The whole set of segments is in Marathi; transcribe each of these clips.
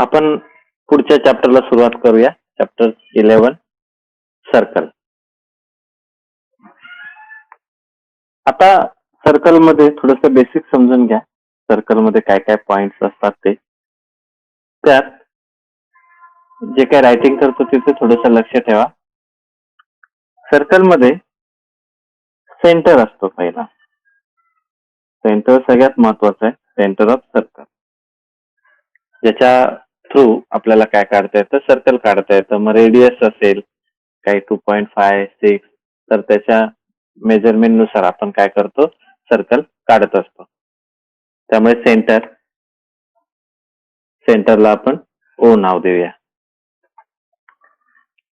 आपण पुढच्या चॅप्टरला सुरुवात करूया. Chapter 11 circle. आता सर्कल मध्ये थोडस बेसिक समजून घ्या. सर्कल मध्ये काय काय पॉइंट्स असतात ते. त्यात जे काय रायटिंग करतो तिथे थोडस लक्ष ठेवा. सर्कल मध्ये सेंटर असतो पहिला. सेंटर सगळ्यात महत्वाचा आहे. सेंटर ऑफ सर्कल, ज्याच्या थ्रू आपल्याला काय काढता येतं, सर्कल काढता येतं. मग रेडियस असेल काही 2.5, 6, तर त्याच्या मेजरमेंट नुसार आपण काय करतो, सर्कल काढत असतो. त्यामुळे सेंटरला आपण ओ नाव देऊया.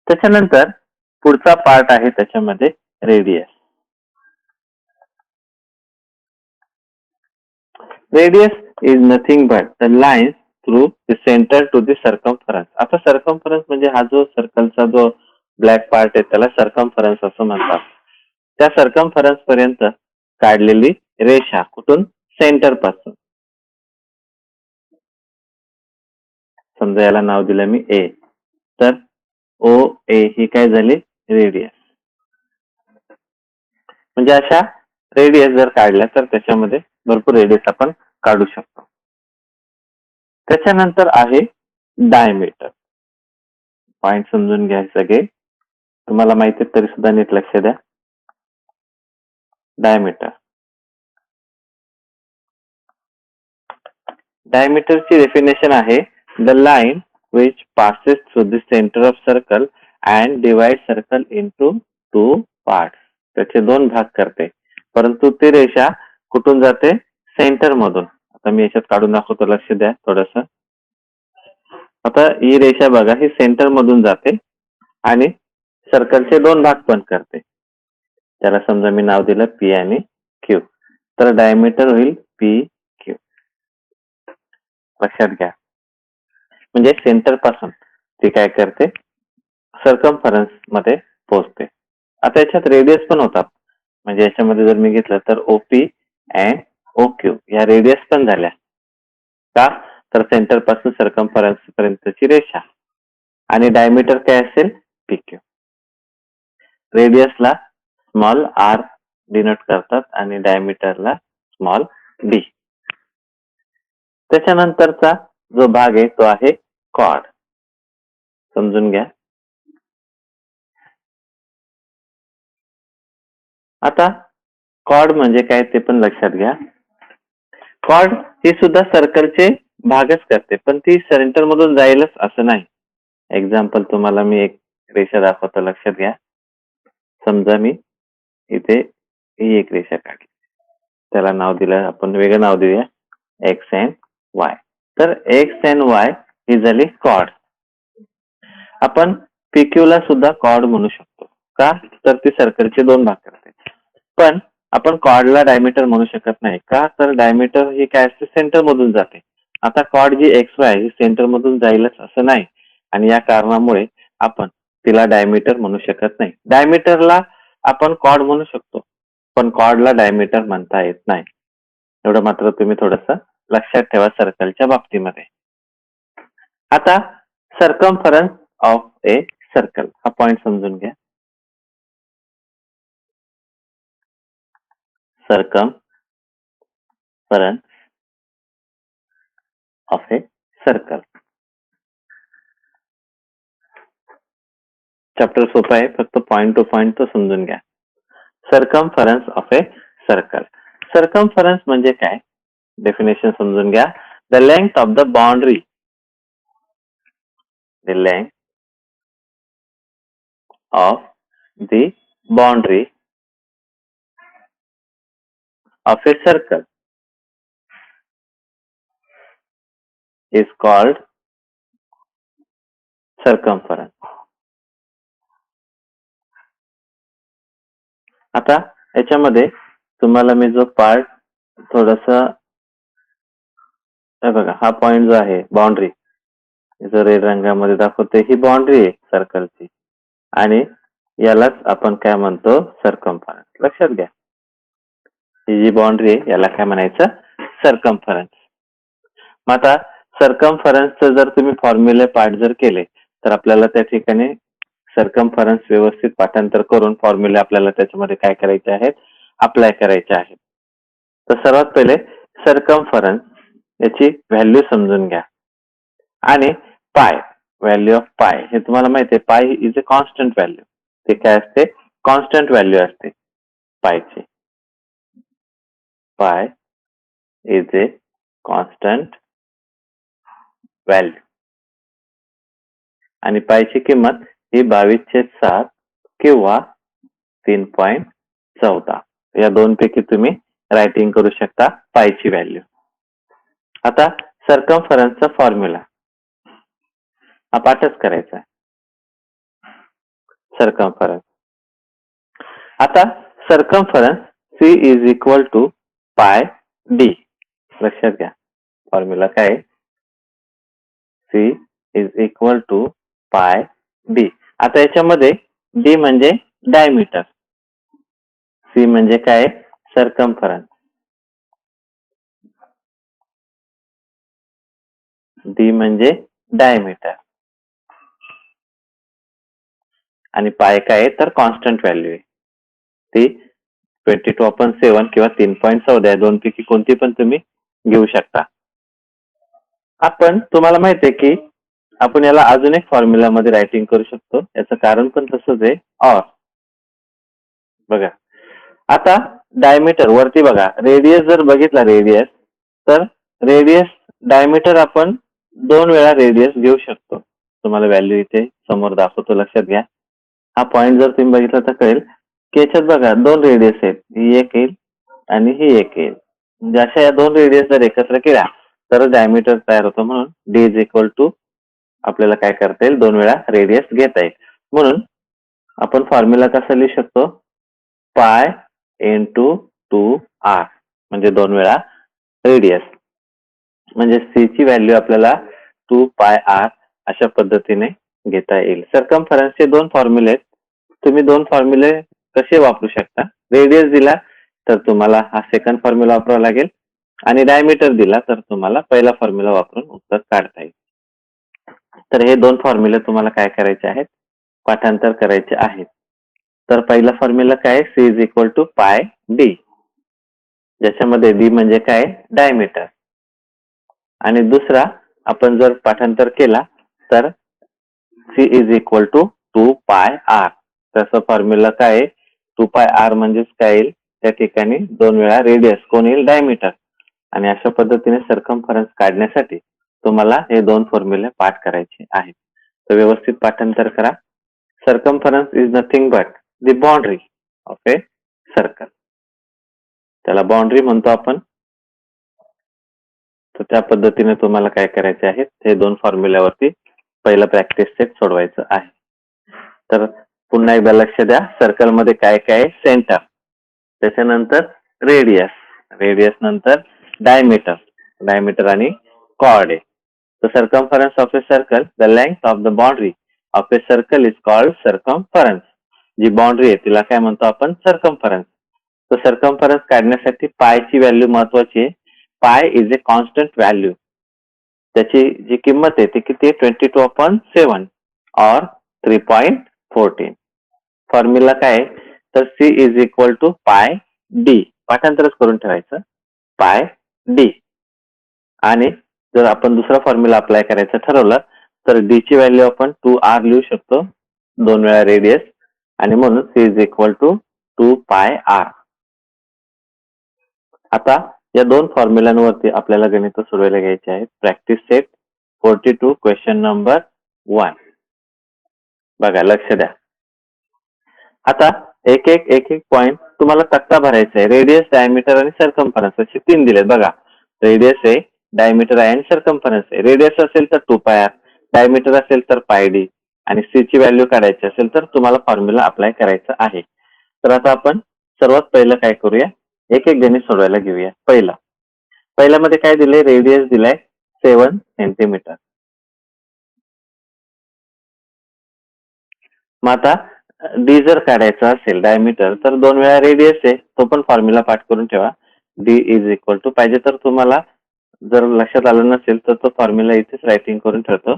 त्याच्यानंतर पुढचा पार्ट आहे त्याच्यामध्ये radius. Radius is nothing but the line through the centre to the circumference. आता सर्कम्फरन्स म्हणजे हा जो सर्कलचा जो ब्लॅक पार्ट आहे त्याला सर्कम्फरन्स असं म्हणतात. त्या सर्कम्फरन्स पर्यंत काढलेली रेषा, कुठून, सेंटर पासून. समजा याला नाव दिलं मी ए, तर ओ ए ही काय झाली, रेडियस. म्हणजे अशा रेडियस जर काढल्या तर त्याच्यामध्ये भरपूर रेडियस आपण काढू शकतो. त्याच्यानंतर आहे डायमीटर. पॉइंट समजून घ्या सगळे. तुम्हाला माहिती तरी सुद्धा नीट लक्ष द्या. डायमीटरची डेफिनेशन आहे the line which passes through the centre of circle and divide circle into 2 parts. त्याचे 2 भाग करते, परंतु ती रेषा कुठून जाते, सेंटर मधून. आता मी याच्यात काढून दाखवतो, लक्ष द्या थोडस. आता ही रेषा बघा, ही सेंटर मधून जाते आणि सर्कलचे 2 भाग पण करते. त्याला समजा मी नाव दिलं पी आणि क्यू. तर डायमीटर होईल पी क्यू. लक्षात घ्या. म्हणजे सेंटर पासून ती काय करते, सर्कम्फरन्स मध्ये पोहोचते. आता याच्यात रेडियस पण होतात. म्हणजे याच्यामध्ये जर मी घेतलं तर ओपी अँड ओक्यू या रेडियस पण झाल्या. का, तर सेंटर पासून सर्कम्फरन्स पर्यंतची रेषा. आणि डायमीटर काय असेल, पीक्यू. रेडियसला स्मॉल आर डिनोट करतात आणि डायमीटरला स्मॉल डी. त्याच्यानंतरचा जो भाग आहे तो आहे कॉर्ड. समजून घ्या. आता कॉर्ड म्हणजे काय ते पण लक्षात घ्या. कॉर्ड ही सुद्धा सर्कलचे भागच करते, पण ती सेंटर मधून जाईलच असं नाही. एक्झाम्पल तुम्हाला मी एक रेषा दाखवतो, लक्षात घ्या. समजा मी इथे ही एक रेषा काढली, त्याला नाव दिलं आपण, वेगळं नाव देऊया, एक्स अँड वाय. तर एक्स अँड वाय ही झाली कॉर्ड. आपण पीक्यू ला सुद्धा कॉर्ड म्हणू शकतो. का, तर ती सर्कलचे 2 भाग करते. पण आपण कॉर्डला डायमीटर म्हणू शकत नाही. का, तर डायमीटर ही काय असते, सेंटर मधून जाते. आता कॉर्ड जी एक्स वाय ही सेंटर मधून जाईलच असं नाही, आणि या कारणामुळे आपण तिला डायमीटर म्हणू शकत नाही. डायमीटरला आपण कॉर्ड म्हणू शकतो, पण कॉर्डला डायमीटर म्हणता येत नाही. एवढं मात्र तुम्ही थोडस लक्षात ठेवा सर्कलच्या बाबतीमध्ये. आता सर्कम्फरन्स ऑफ ए सर्कल हा पॉइंट समजून घ्या. Circumference of a circle. Chapter सोपा आहे, फक्त पॉइंट टू पॉइंट तो समजून घ्या. Circumference of a circle. Circumference म्हणजे काय, डेफिनेशन समजून घ्या. The length of the boundary, the length of the boundary of a circle is called circumference. आता याच्यामध्ये तुम्हाला मी जो पार्ट थोडस, बघा हा पॉइंट जो आहे बाउंड्री, जो रेड रंगामध्ये दाखवते, ही बाउंड्री आहे सर्कलची, आणि यालाच आपण काय म्हणतो, सर्कम्फरन्स. लक्षात घ्या, ही जी बाउंड्री आहे याला काय म्हणायचं, सर्कम्फरन्स. मग आता सर्कमफरन्सचं जर तुम्ही फॉर्म्युले पाठ जर केले तर आपल्याला त्या ठिकाणी सर्कमफरन्स व्यवस्थित पाठांतर करून फॉर्म्युले आपल्याला त्याच्यामध्ये काय करायचे आहेत, अप्लाय करायचे आहेत. तर सर्वात पहिले सर्कमफरन्स याची व्हॅल्यू समजून घ्या. आणि पाय, व्हॅल्यू ऑफ पाय हे तुम्हाला माहिती आहे, पाय इज अ कॉन्स्टंट व्हॅल्यू. ते काय असते, कॉन्स्टंट व्हॅल्यू असते पायची. पाय इज ए कॉन्स्टंट व्हॅल्यू आणि पायची किंमत ही 22/7 किंवा 3.14 या दोन पैकी तुम्ही रायटिंग करू शकता पायची व्हॅल्यू. आता सर्कमफरन्सचा फॉर्म्युला हा पाठच करायचा आहे. सर्कमफरन्स, आता circumference C is equal to pi D. लक्षात घ्या फॉर्म्युला काय, C is equal to pi D. आता याच्यामध्ये डी म्हणजे डायमीटर, सी म्हणजे काय, सर्कमफरन्स, डी म्हणजे डायमीटर आणि पाय काय तर कॉन्स्टंट व्हॅल्यू आहे. ती 22/7 किंवा 3.14 दोन पैकी कोणती पण तुम्ही घेऊ शकता. आपण तुम्हाला माहिती आहे की आपण याला अजून एक फॉर्म्युला मध्ये रायटिंग करू शकतो. याचं कारण पण तसंच आहे, ऑर. बघा आता डायमीटर वरती बघा, रेडियस जर बघितला रेडियस, तर रेडियस डायमीटर आपण 2 वेळा रेडियस घेऊ शकतो. तुम्हाला व्हॅल्यू इथे समोर दाखवतो, लक्षात घ्या. हा पॉइंट जर तुम्ही बघितला तर कळेल की याच्यात बघा 2 रेडियस आहेत, ही एक येईल आणि ही एक येईल. म्हणजे अशा या 2 रेडियस जर एकत्र केल्या तर डायमीटर तयार होतो. म्हणून डी इज इक्वल टू आपल्याला काय करता येईल, 2 वेळा रेडियस घेता येईल. म्हणून आपण फॉर्म्युला कसा लिहू शकतो, पाय इंटू 2r म्हणजे 2 वेळा रेडियस. म्हणजे सी ची व्हॅल्यू आपल्याला 2πr अशा पद्धतीने घेता येईल. सर्कमफरन्सचे 2 फॉर्म्युले आहेत. तुम्ही 2 फॉर्म्युले कसे वापरू शकता, रेडियस दिला तर तुम्हाला हा सेकंड फॉर्म्युला वापरावा लागेल आणि डायमीटर दिला तर तुम्हाला पहिला फॉर्म्युला वापरून उत्तर काढता येईल. तर हे 2 फॉर्म्युले तुम्हाला काय करायचे आहेत, पाठांतर करायचे आहेत. तर पहिला फॉर्म्युला काय, C is equal to pi D, ज्याच्यामध्ये डी म्हणजे काय, डायमीटर. आणि दुसरा आपण जर पाठांतर केला तर C is equal to 2πr. त्याचा फॉर्म्युला काय आहे, 2πr म्हणजेच काय येईल, त्या ठिकाणी 2 वेळा रेडियस कोण येईल, डायमीटर. आणि अशा पद्धतीने सर्कमफरन्स काढण्यासाठी तुम्हाला हे 2 फॉर्म्युले पाठ करायचे आहेत. तर व्यवस्थित पाठांतर करा. Circumference is nothing but the boundary of a circle. त्याला बाउंड्री म्हणतो आपण. तर त्या पद्धतीने तुम्हाला काय करायचे आहे, हे 2 फॉर्म्युल्यावरती पहिलं प्रॅक्टिस सेट सोडवायचं आहे. तर पुन्हा एकदा लक्ष द्या, सर्कल मध्ये काय काय, सेंटर, त्याच्यानंतर रेडियस, रेडियस नंतर डायमीटर, डायमीटर आणि कॉर्ड आहे. तर circumference of a circle, the length of the boundary of a circle is called circumference. जी बाउंड्री आहे तिला काय म्हणतो आपण, सर्कमफरन्स. तर सर्कमफरन्स काढण्यासाठी पायची व्हॅल्यू महत्वाची आहे. पाय इज ए कॉन्स्टंट व्हॅल्यू. त्याची जी किंमत आहे ती किती, 22/7 और 3.14. फॉर्म्युला काय आहे, तर C is equal to pi D. पाठांतरच करून ठेवायचं, पाय डी. आणि जर आपण दुसरा फॉर्म्युला अप्लाय करायचं ठरवलं तर डी ची व्हॅल्यू आपण 2r लिहू शकतो, 2 वेळा रेडियस, आणि म्हणून C is equal to 2πr. आता या 2 फॉर्म्युलांवरती आपल्याला गणित सोडवायला घ्यायचे आहेत. Practice set 42 question number 1. बघा लक्ष द्या. आता एक एक पॉइंट तुम्हाला तक्ता भरायचा आहे. रेडियस, डायमीटर आणि सर्कमफरन्स असे 3 दिलेत. बघा रेडियस आहे, डायमीटर आहे आणि सर्कमफरन्स आहे. रेडियस असेल तर 2πr, डायमीटर असेल तर पाय डी आणि सी ची व्हॅल्यू काढायची असेल तर तुम्हाला फॉर्म्युला अप्लाय करायचा आहे. तर आता आपण सर्वात पहिलं काय करूया, एक गणित सोडवायला घेऊया. पहिल्यामध्ये काय दिलंय, रेडियस दिलाय 7 सेंटीमीटर. मग आता डी जर काढायचा असेल, डायमीटर, तर 2 वेळा रेडियस आहे, तो पण फॉर्म्युला पाठ करून ठेवा. डी इज इक्वल टू, पाहिजे तर तुम्हाला जर लक्षात आलं नसेल तर तो फॉर्म्युला इथेच रायटिंग करून ठेवतो,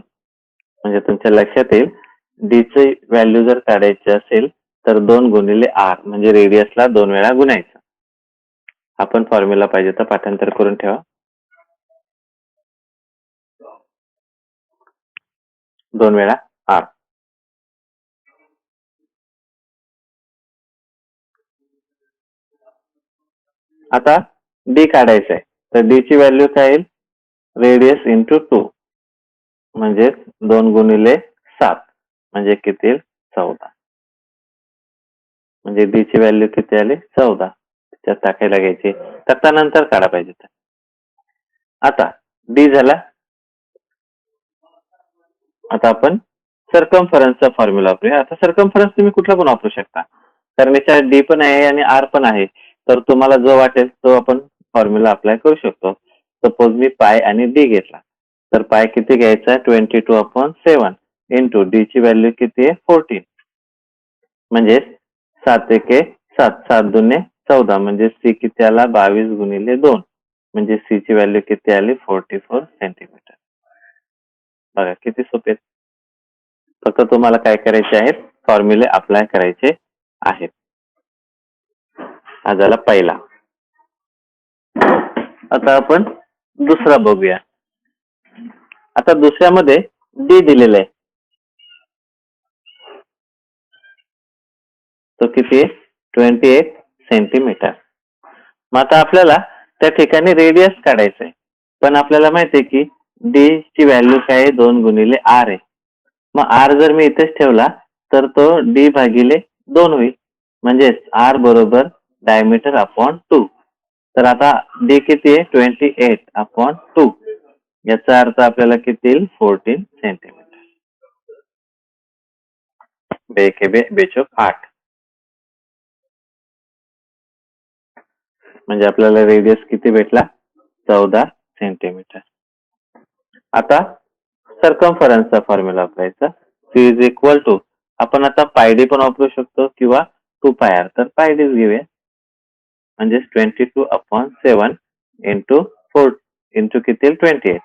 म्हणजे तुमच्या लक्षात येईल. डी ची व्हॅल्यू जर काढायची असेल तर 2 गुणिले आर म्हणजे रेडियसला 2 वेळा गुणायचं. आपण फॉर्म्युला पाहिजे तर पाठांतर करून ठेवा. 2 वेळा आर. आता डी काढायचं आहे, तर डी ची व्हॅल्यू काय येईल? रेडियस इंटू 2 म्हणजे 2 गुणिले 7 म्हणजे किती येईल? 14. म्हणजे डी ची व्हॅल्यू किती आली? 14. त्याच्यात टाकायला घ्यायची, तक्ता नंतर काढा पाहिजे तर. आता डी झाला. आता आपण सर्कमफरन्सचा फॉर्म्युला वापरूया. आता सर्कमफरन्स तुम्ही कुठला पण वापरू शकता, कारण याच्यात डी पण आहे आणि आर पण आहे. तर तुम्हाला जो वाटेल तो आपण फॉर्म्युला अप्लाय करू शकतो. सपोज मी पाय आणि डी घेतला, तर पाय किती घ्यायचा? 22/7 इंटू डी ची व्हॅल्यू किती आहे? 14. म्हणजे 7 एके 7, 7 दुने 14 म्हणजे सी किती आला? 22 गुणिले 2 म्हणजे सी ची व्हॅल्यू किती आली? 44 सेंटीमीटर. बघा किती सोपे. फक्त तुम्हाला काय करायचे आहेत? फॉर्म्युले अप्लाय करायचे आहेत. हा झाला पहिला. आता आपण दुसरा बघूया. आता दुसऱ्यामध्ये डी दिलेला आहे, तो किती आहे? 28 सेंटीमीटर. मग आता आपल्याला त्या ठिकाणी रेडियस काढायचं आहे, पण आपल्याला माहिती आहे की डी ची व्हॅल्यू काय आहे? 2 गुणिले आर आहे. मग आर जर मी इथेच ठेवला तर तो डी भागिले 2 होईल, म्हणजेच आर बरोबर डायमीटर अपॉन 2. तर आता डी किती आहे? 28/2. याचा अर्थ आपल्याला किती येईल? 14 सेंटीमीटर. बे बेचोक 8. म्हणजे आपल्याला रेडियस किती भेटला? 14 सेंटीमीटर. आता सर्कमफरन्सचा फॉर्म्युला वापरायचा. सी इज इक्वल टू, आपण आता पायडी पण वापरू शकतो किंवा 2πr. तर पायडीच घेऊया, म्हणजे 22/7 इंटू 4 इंटू किती येईल? 28.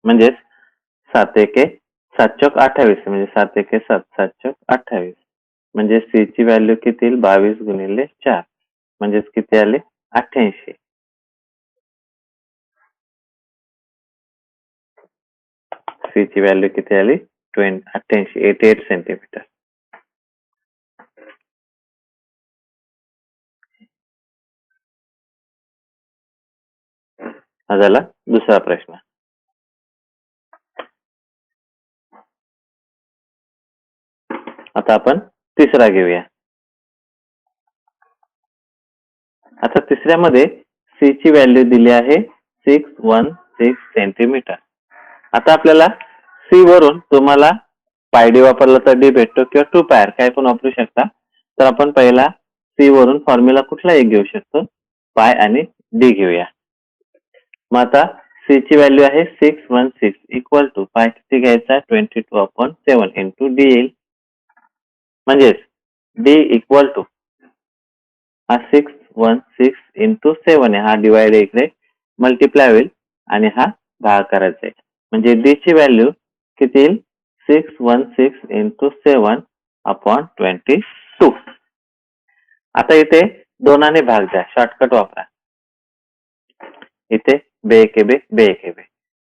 म्हणजेच 7 एके 7 चौक 28 म्हणजे 7 एके 7, 7 चौक 28 म्हणजे सी ची व्हॅल्यू किती येईल? 22 गुणिले 4 म्हणजेच किती आले? 88. सी ची व्हॅल्यू किती आली? 88 सेंटीमीटर. हा झाला दुसरा प्रश्न. आता आपण तिसरा घेऊया. आता तिसऱ्यामध्ये सी ची व्हॅल्यू दिली आहे 616 सेंटीमीटर. आता आपल्याला सी वरून तुम्हाला पायडी वापरला तर डी भेटतो किंवा 2πr काय पण वापरू शकता. तर आपण पहिला सी वरून फॉर्म्युला कुठला एक घेऊ शकतो? पाय आणि डी घेऊया. मग आता सी ची व्हॅल्यू आहे 616 इक्वल टू पाय किती घ्यायचा? 22/7 इंटू डी येईल, म्हणजेच डी इक्वल टू हा 616 इंटू 7 आहे, हा डिवाइड इकडे मल्टिप्लाय होईल आणि हा भाग करायचा आहे, म्हणजे डी ची व्हॅल्यू किती येईल? 616 इंटू 7/22. आता इथे 2ने भाग द्या, शॉर्टकट वापरा. इथे बे एके बे, बे एके बे.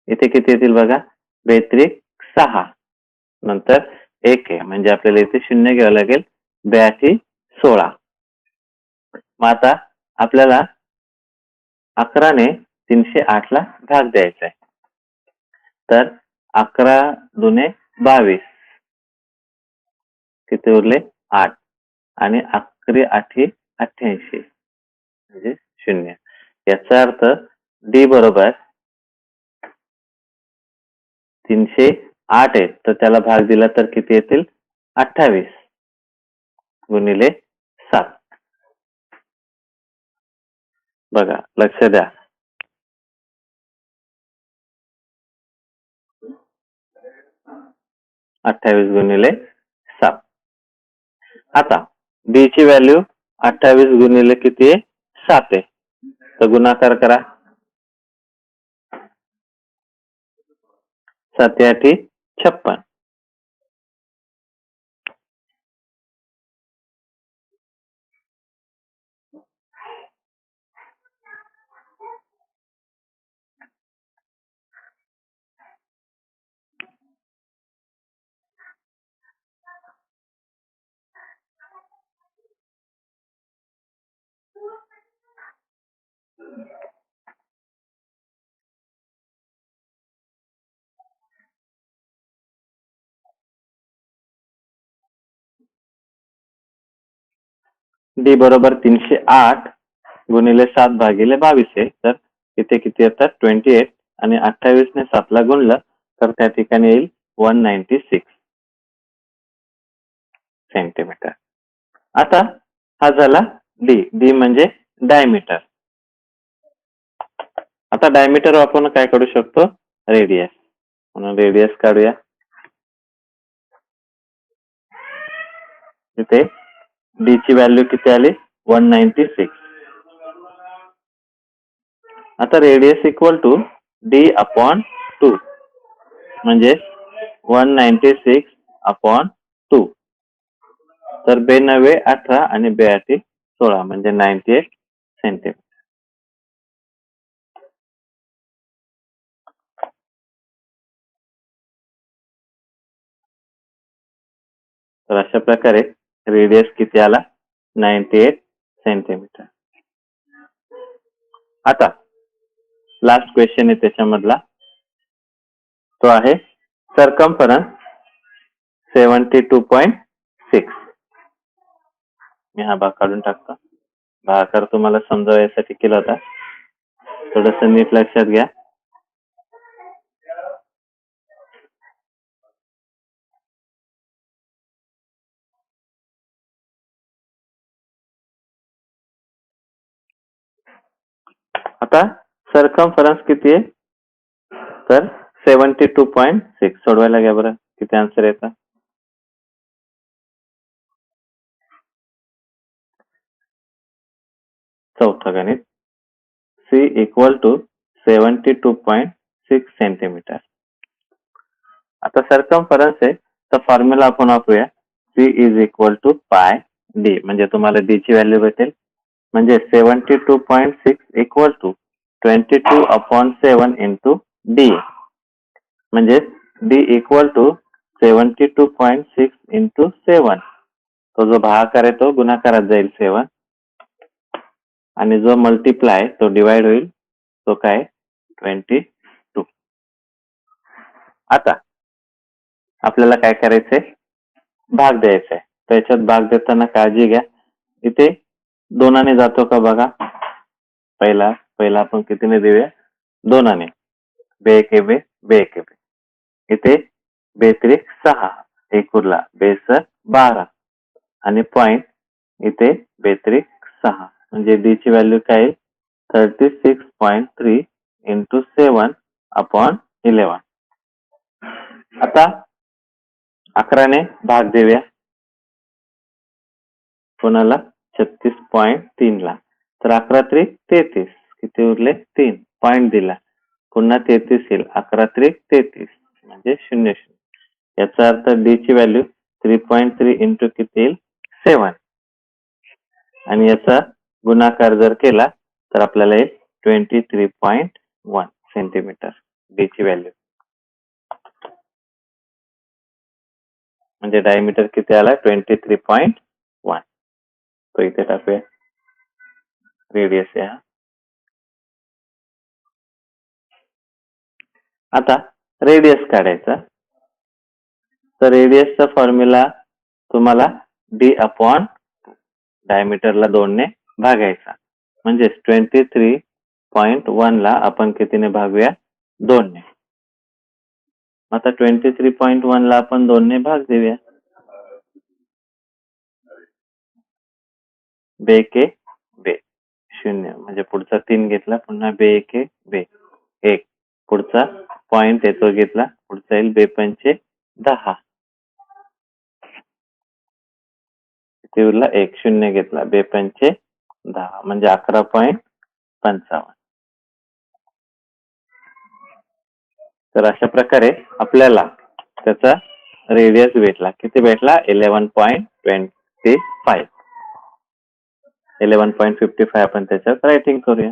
इथे किती येतील बघा? 2×6 नंतर 1 आहे, म्हणजे आपल्याला इथे 0 घ्यावं लागेल. 2×8 16. मग आता आपल्याला 11ने 308 ला भाग द्यायचा आहे. तर 11 दुने 22 किती उरले? 8 आणि 11 8 88 म्हणजे 0. याचा अर्थ डी बरोबर 308 आहे, तर त्याला भाग दिला तर किती येतील? 28 गुणिले 7. बघा लक्ष द्या. 28 गुणिले 7. आता बी ची व्हॅल्यू 28 गुणिले किती आहे? 7 आहे. तर गुणाकार करा. 7 8 56. डी बरोबर 308 गुणिले 7 भागिले 22 आहे. तर इथे किती येतात 28 आणि 28 ने 7 ला गुणलं तर त्या ठिकाणी येईल 196 सेंटीमीटर. आता हा झाला डी. डी म्हणजे डायमीटर. आता डायमीटर आपण काय काढू शकतो? रेडियस. म्हणून रेडियस काढूया. इथे डी ची व्हॅल्यू किती आली? 196. आता radius equal to D upon 2 म्हणजे 196 अपॉन 2. तर 92 18 आणि 82 16 म्हणजे 98 सेंटीमीटर. तर अशा प्रकारे रेडियस किती आला? 98 सेंटीमीटर. आता लास्ट क्वेश्चन आहे त्याच्यामधला, तो आहे सर्कम्फरन्स 72.6. मी हा भाग काढून टाकतो. भागाकार तुम्हाला समजावण्यासाठी केला होता, थोडस नीट लक्षात घ्या. आता सर्कम्फरन्स किती आहे? तर 72.6. सोडवायला घ्या बरं, किती आन्सर येतं? चौथं गणित. C equal to 72.6 centimetre. आता सर्कम्फरन्स आहे तर फॉर्म्युला आपण वापरूया. C is equal to pi D. म्हणजे तुम्हाला डी ची व्हॅल्यू भेटेल. म्हणजे 72.6 equal to 22 upon 7 into D. म्हणजे डी इक्वल टू 72.6 इंटू 7. तो जो भागाकार आहे तो गुणाकारात जाईल 7 आणि जो मल्टिप्लाय तो डिवाइड होईल, तो काय 22. आता आपल्याला काय करायचंय? भाग द्यायचा आहे. त्याच्यात भाग देताना काळजी घ्या, इथे दोनाने जातो का बघा. पहिला आपण कितीने देऊया? दोनाने. बे एके बे, बे एके बे. इथे बेत्रिक 6, एक उरला, बेसर 12 आणि पॉइंट इथे बेत्रिक 6. म्हणजे डी ची व्हॅल्यू काय येईल? 36.3 इंटू 7 अपॉन 11. आता 11 ने भाग देऊया. कोणाला? 36.3 ला. तर 11 त्रिक 33. किती उरले? 3. पॉइंट दिला, पुन्हा 33 येईल. 11 त्रिक 33 म्हणजे 0 0. याचा अर्थ डी ची व्हॅल्यू 3.3 इंटू किती येईल? 7. आणि याचा गुणाकार जर केला तर आपल्याला येईल 23.1 सेंटीमीटर डी ची व्हॅल्यू. म्हणजे डायमीटर किती आला? 23.1. तो इथे टाकूया. रेडियस आहे हा. आता रेडियस काढायचा. तर रेडियसचा फॉर्म्युला तुम्हाला डी अपॉन डायमीटरला 2 ने भागायचा. म्हणजे 23.1 ला आपण कितीने भागूया? 2 ने. आता 23.1 ला आपण 2 ने भाग देऊया. बे के बे 0 म्हणजे पुढचा 3 घेतला, पुन्हा बे के बे 1. पुढचा पॉइंट येतो घेतला, पुढचा येईल बे पंचे 10. किती उरला? 1 0 घेतला, बे पंचे 10 म्हणजे 11.3 55. तर अशा प्रकारे आपल्याला त्याचा रेडियस भेटला. किती भेटला? 11.25. 11.55 आपण त्याच्यात रायटिंग करूया.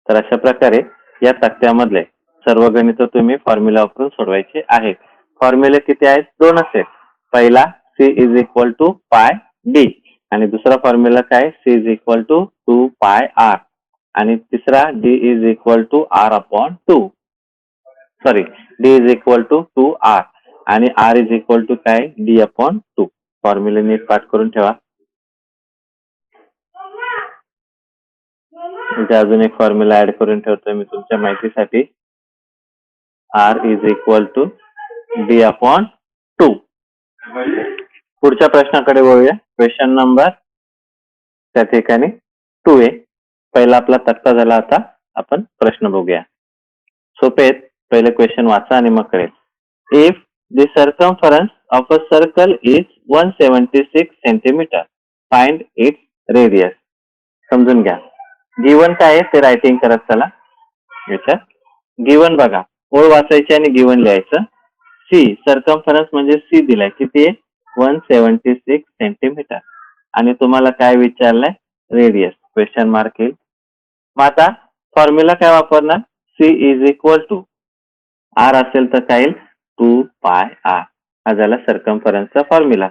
तर अशा प्रकारे या तक्त्यामधले सर्व गणित तुम्ही फॉर्म्युला वापरून सोडवायचे आहेत. फॉर्म्युले किती आहेत? 2 असेल. पहिला C is equal to pi D आणि दुसरा फॉर्म्युला काय? C is equal to 2 pi R आणि तिसरा D is equal to R upon 2. Sorry, D is equal to 2R आणि R इज इक्वल टू काय? D upon 2. फॉर्म्युले नीट पाठ करून ठेवा. इथे अजून एक फॉर्म्युला ऍड करून ठेवतोय मी तुमच्या माहितीसाठी. R is equal to D upon 2. पुढच्या प्रश्नाकडे वळूया. क्वेश्चन नंबर त्या ठिकाणी 2A. पहिला आपला तक्ता झाला. आता आपण प्रश्न बघूया. सोपे आहेत. पहिले क्वेश्चन वाचा आणि मग कळेल. If the circumference of a circle is 176 centimetre, find its radius. समजून घ्या. गिवन काय आहे ते रायटिंग करत चला. याच्यात गिवन बघा, ओळ वाचायची आणि गिवन लिहायचं. सी सर्कमफरन्स म्हणजे सी दिलाय. किती आहे? 176 सेंटीमीटर आणि तुम्हाला काय विचारलंय? रेडियस. क्वेश्चन मार्क येईल. मग आता फॉर्म्युला काय वापरणार? C is equal to R असेल तर काय येईल? 2 पाय आर. हा झाला सर्कमफरन्सचा फॉर्म्युला.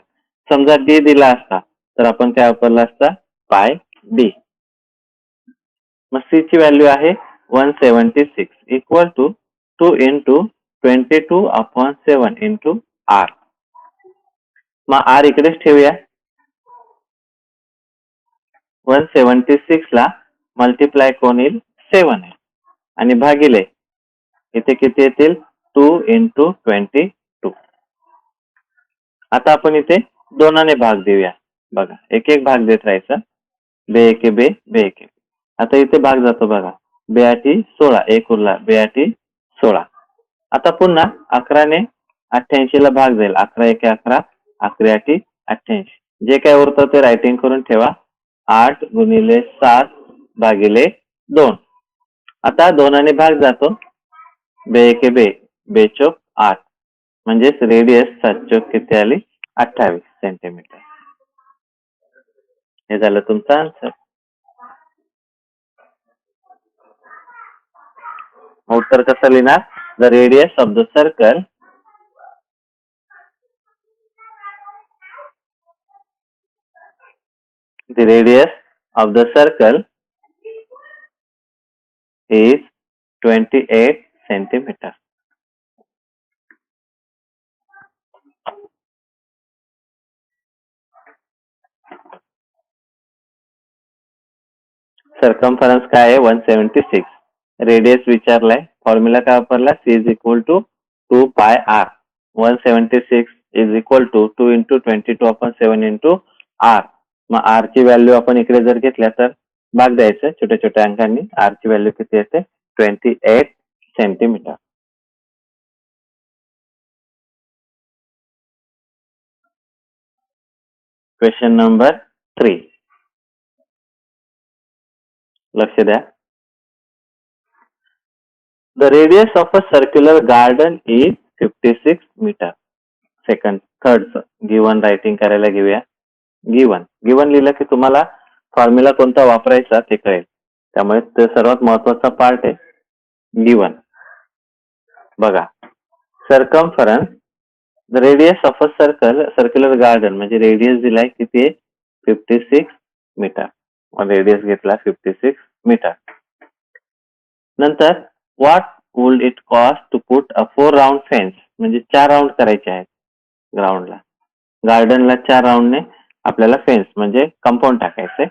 समजा डी दिला असता तर आपण काय वापरला असता? पाय डी. मग सी ची व्हॅल्यू आहे 176 equal to 2 into 22 upon 7 into R. मग आर इकडेच ठेवूया. 176 ला मल्टिप्लाय कोण येईल? 7 आहे आणि भागिले इथे किती येतील? 2 इंटू 22. आता आपण इथे दोनाने भाग देऊया. बघा, एक एक भाग देत राहायचा. बे एके बे, बे एके. आता इथे भाग जातो बघा. 2 16, एक उरला. 2 16. आता पुन्हा 11ने 88 ला भाग जाईल. 11 एके 11, 11 88. जे काय उरतं ते रायटिंग करून ठेवा. 8 गुणिले 7 भागिले 2. आता दोनाने भाग जातो. बे एके बे, बे चौक 8. म्हणजेच रेडियस 7 चौक किती आली? 28 सेंटीमीटर. हे झालं तुमचं आन्सर. उत्तर कसं लिहिणार? The radius of the circle is 28 centimeter. Circumference काय आहे? 176. रेडियस विचारलाय. फॉर्म्युला काय वापरला? C is equal to 2 pi R. 176 is equal to 2 into 22 upon 7 into R. मग आर ची व्हॅल्यू आपण इकडे जर घेतल्या तर भाग द्यायचं छोट्या छोट्या अंकांनी. आर ची व्हॅल्यू किती येते? 28 सेंटीमीटर. Question number 3. लक्ष द्या. The radius of a circular garden is 56 metre. Second third given writing करायला घेऊया. गिवन लिहिलं की तुम्हाला फॉर्म्युला कोणता वापरायचा ते कळेल. त्यामुळे ते सर्वात महत्वाचा पार्ट आहे. गिवन बघा. Circumference the radius of a circular garden म्हणजे रेडियस दिलाय किती? 56 मीटर. रेडियस घेतला 56 मीटर. नंतर what would it cost to put a 4 round fence. म्हणजे 4 राऊंड करायचे आहेत ग्राउंडला. गार्डनला 4 राऊंडने आपल्याला फेन्स म्हणजे कंपाऊंड टाकायचे.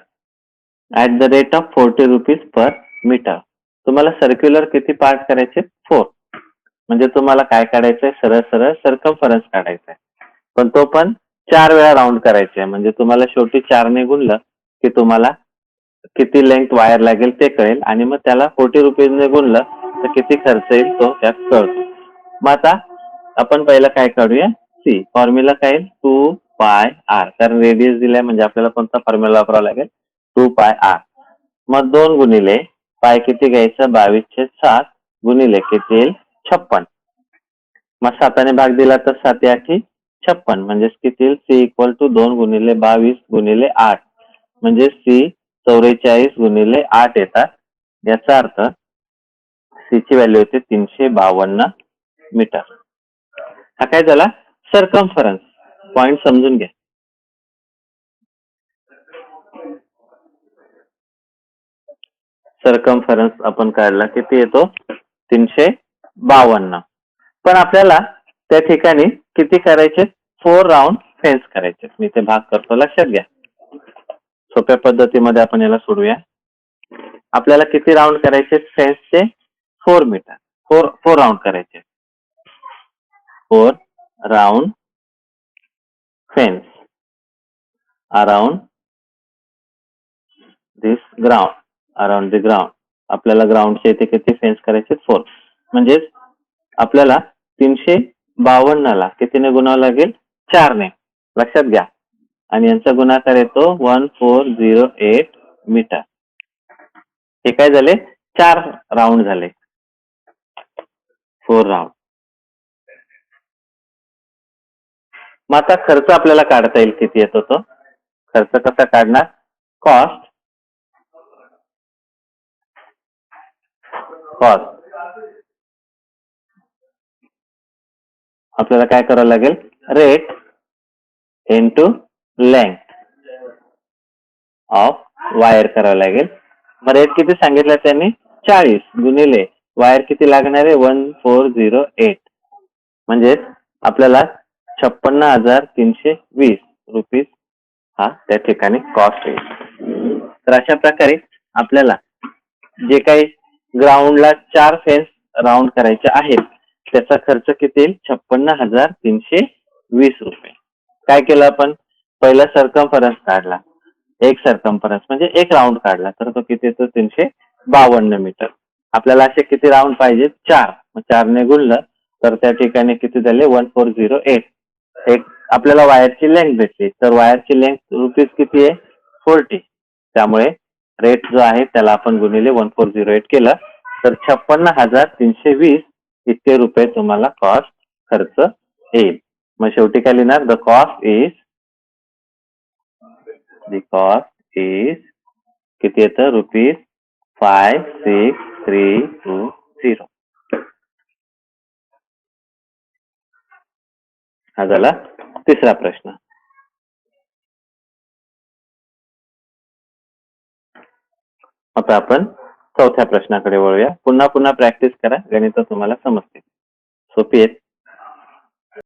At the rate of 40 rupees per metre. तुम्हाला सर्क्युलर किती पार्ट करायचे? 4. म्हणजे तुम्हाला काय काढायचंय? सरळ सरळ सर्कमफरन्स काढायचंय. पण तो पण 4 वेळा राऊंड करायचे. म्हणजे तुम्हाला शेवटी 4 ने गुणलं की तुम्हाला किती लेंथ वायर लागेल ते कळेल आणि मग त्याला 40 रुपीजने गुणलं तर किती खर्च येईल तो त्यात कळतो. मग आता आपण पहिला काय काढूया? सी. फॉर्म्युला काय येईल? 2 पाय आर, कारण रेडियस दिलाय म्हणजे आपल्याला कोणता फॉर्म्युला वापरावा लागेल, 2 पाय आर. मग 2 गुणिले पाय किती घ्यायचं, 22/7 गुणिले किती येईल, 56. मग 7ने भाग दिला तर 7×8 = 56, म्हणजेच किती येईल, सी इक्वल टू 2 गुणिले 22 गुणिले 8, म्हणजे सी 44 गुणिले 8 येतात. याचा अर्थ सी ची व्हॅल्यू होते 352 मीटर. हा काय झाला, सर्कम्फरन्स. पॉइंट समजून घ्या. सर्कम्फरन्स आपण काढला, किती येतो, 352. पण आपल्याला त्या ठिकाणी किती करायचे, 4 राऊंड फेन्स करायचे. मी ते भाग करतो, लक्षात घ्या. सोप्या पद्धतीमध्ये आपण याला सोडूया. आपल्याला किती राऊंड करायचे फेन्सचे, 4 मीटर, 4 राऊंड करायचे. 4 round fence around this ground, around the ground. आपल्याला ग्राउंडचे इथे किती फेन्स करायचे, 4. म्हणजेच आपल्याला 352ला कितीने गुणावं लागेल, 4ने. लक्षात घ्या. आणि यांचा गुणाकार येतो 1408 मीटर. हे काय झाले, 4 राऊंड झाले, 4 राऊंड. मग आता खर्च आपल्याला काढता येईल, किती येतो तो खर्च कसा काढणार, कॉस्ट आपल्याला काय करावं लागेल, rate into length of wire करावं लागेल. मग रेट किती सांगितलं त्यांनी, 40 गुणिले वायर किती लागणार आहे, 1408, म्हणजेच आपल्याला 56,320 रुपीज हा त्या ठिकाणी कॉस्ट येईल. तर अशा प्रकारे आपल्याला जे काही ग्राउंडला 4 फेन्स राऊंड करायचे आहेत त्याचा खर्च किती येईल, 56,320 रुपये. काय केलं आपण, पहिला सर्कम्फरन्स काढला, एक सर्कम्फरन्स म्हणजे एक राऊंड काढला, तर तो किती येतो, 352 मीटर. आपल्याला असे किती राऊंड पाहिजे, 4. मग 4ने गुणलं तर त्या ठिकाणी किती झाले, 1408. एक आपल्याला वायरची लेंथ भेटली, तर वायरची लेंथ रुपीज किती आहे, 40. त्यामुळे रेट जो आहे त्याला आपण गुणिले 1408 केलं तर 56,320 इतके रुपये तुम्हाला कॉस्ट खर्च येईल. मग शेवटी काय लिहिणार, द कॉस्ट इज किती येतं, रुपीज 56,320. हा झाला तिसरा प्रश्न. आता आपण चौथ्या प्रश्नाकडे वळूया. पुन्हा प्रॅक्टिस करा, गणित तुम्हाला समजते, सोपी आहेत.